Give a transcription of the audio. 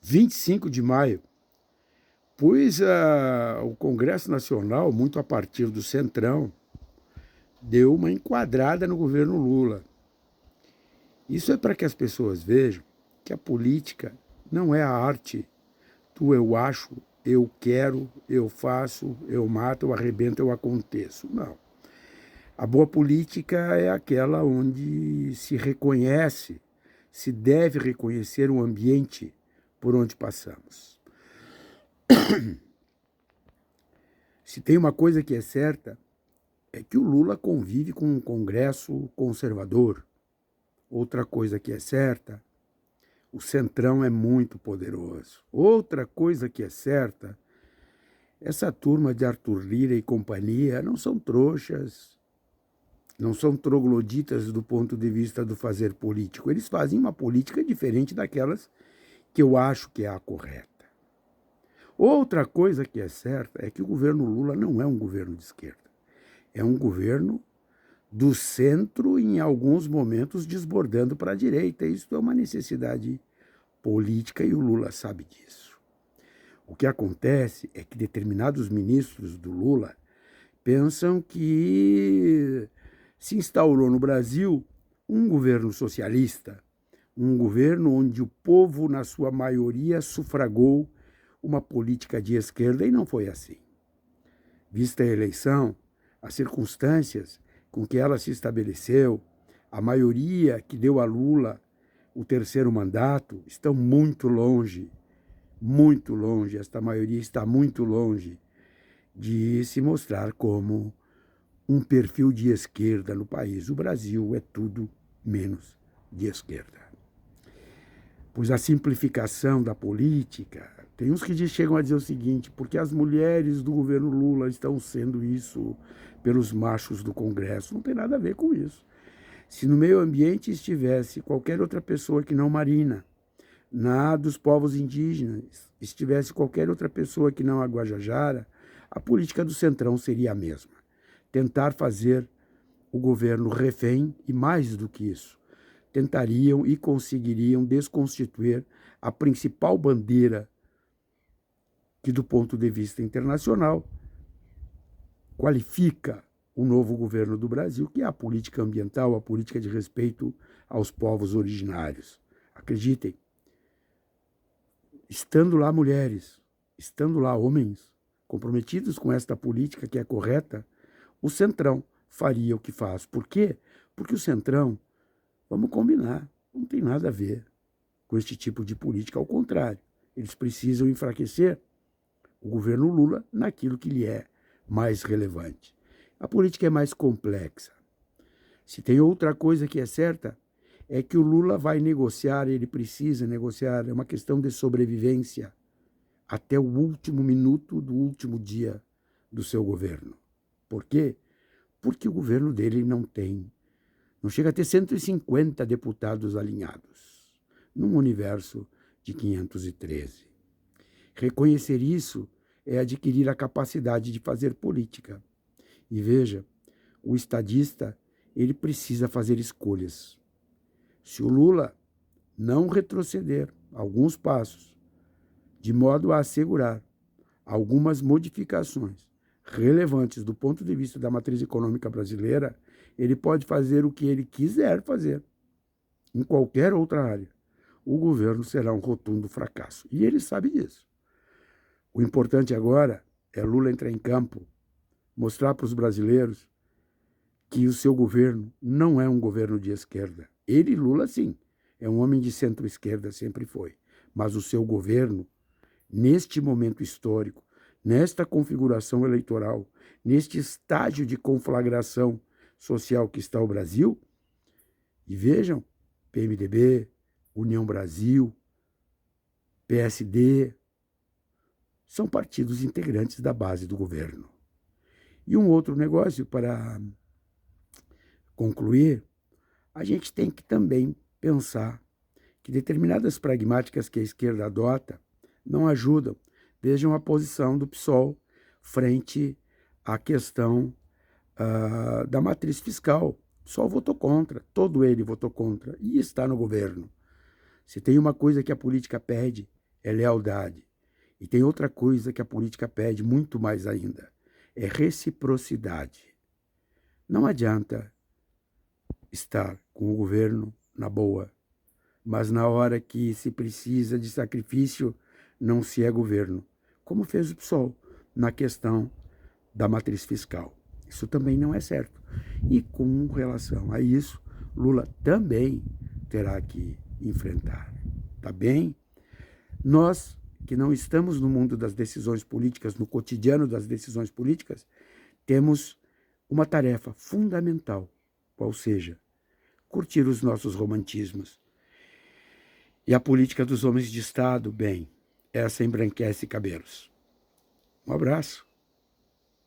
25 de maio, pois o Congresso Nacional, muito a partir do Centrão, deu uma enquadrada no governo Lula. Isso é para que as pessoas vejam que a política não é a arte do eu acho, eu quero, eu faço, eu mato, eu arrebento, eu aconteço. Não. A boa política é aquela onde se reconhece, se deve reconhecer o ambiente por onde passamos. Se tem uma coisa que é certa, é que o Lula convive com um Congresso conservador. Outra coisa que é certa, o Centrão é muito poderoso. Outra coisa que é certa, essa turma de Arthur Lira e companhia não são trouxas, não são trogloditas do ponto de vista do fazer político. Eles fazem uma política diferente daquelas que eu acho que é a correta. Outra coisa que é certa é que o governo Lula não é um governo de esquerda. É um governo do centro, em alguns momentos desbordando para a direita. Isso é uma necessidade política e o Lula sabe disso. O que acontece é que determinados ministros do Lula pensam que se instaurou no Brasil um governo socialista, um governo onde o povo, na sua maioria, sufragou uma política de esquerda, e não foi assim. Vista a eleição, as circunstâncias com que ela se estabeleceu, a maioria que deu a Lula o terceiro mandato, estão muito longe, esta maioria está muito longe de se mostrar como um perfil de esquerda no país. O Brasil é tudo menos de esquerda. Pois a simplificação da política, tem uns que chegam a dizer o seguinte, porque as mulheres do governo Lula estão sendo isso pelos machos do Congresso. Não tem nada a ver com isso. Se no meio ambiente estivesse qualquer outra pessoa que não Marina, na dos povos indígenas, estivesse qualquer outra pessoa que não a Guajajara, a política do Centrão seria a mesma. Tentar fazer o governo refém e, mais do que isso, tentariam e conseguiriam desconstituir a principal bandeira que, do ponto de vista internacional, qualifica o novo governo do Brasil, que é a política ambiental, a política de respeito aos povos originários. Acreditem, estando lá mulheres, estando lá homens comprometidos com esta política que é correta, o Centrão faria o que faz. Por quê? Porque o Centrão, vamos combinar, não tem nada a ver com este tipo de política. Ao contrário, eles precisam enfraquecer o governo Lula naquilo que lhe é mais relevante. A política é mais complexa. Se tem outra coisa que é certa, é que o Lula vai negociar, ele precisa negociar, é uma questão de sobrevivência até o último minuto do último dia do seu governo. Por quê? Porque o governo dele não chega a ter 150 deputados alinhados, num universo de 513. Reconhecer isso é adquirir a capacidade de fazer política. E veja, o estadista, ele precisa fazer escolhas. Se o Lula não retroceder alguns passos, de modo a assegurar algumas modificações relevantes do ponto de vista da matriz econômica brasileira, ele pode fazer o que ele quiser fazer em qualquer outra área. O governo será um rotundo fracasso. E ele sabe disso. O importante agora é Lula entrar em campo, mostrar para os brasileiros que o seu governo não é um governo de esquerda. Ele, Lula, sim, é um homem de centro-esquerda, sempre foi. Mas o seu governo, neste momento histórico, nesta configuração eleitoral, neste estágio de conflagração social que está o Brasil, e vejam, PMDB, União Brasil, PSD, são partidos integrantes da base do governo. E um outro negócio para concluir, a gente tem que também pensar que determinadas pragmáticas que a esquerda adota não ajudam. Vejam a posição do PSOL frente à questão da matriz fiscal. O PSOL votou contra, todo ele votou contra e está no governo. Se tem uma coisa que a política pede, é lealdade. E tem outra coisa que a política pede muito mais ainda, é reciprocidade. Não adianta estar com o governo na boa, mas na hora que se precisa de sacrifício, não se é governo, como fez o PSOL na questão da matriz fiscal. Isso também não é certo. E com relação a isso, Lula também terá que enfrentar. Tá bem? Nós, que não estamos no mundo das decisões políticas, no cotidiano das decisões políticas, temos uma tarefa fundamental, qual seja, curtir os nossos romantismos. E a política dos homens de Estado, bem, essa embranquece cabelos. Um abraço.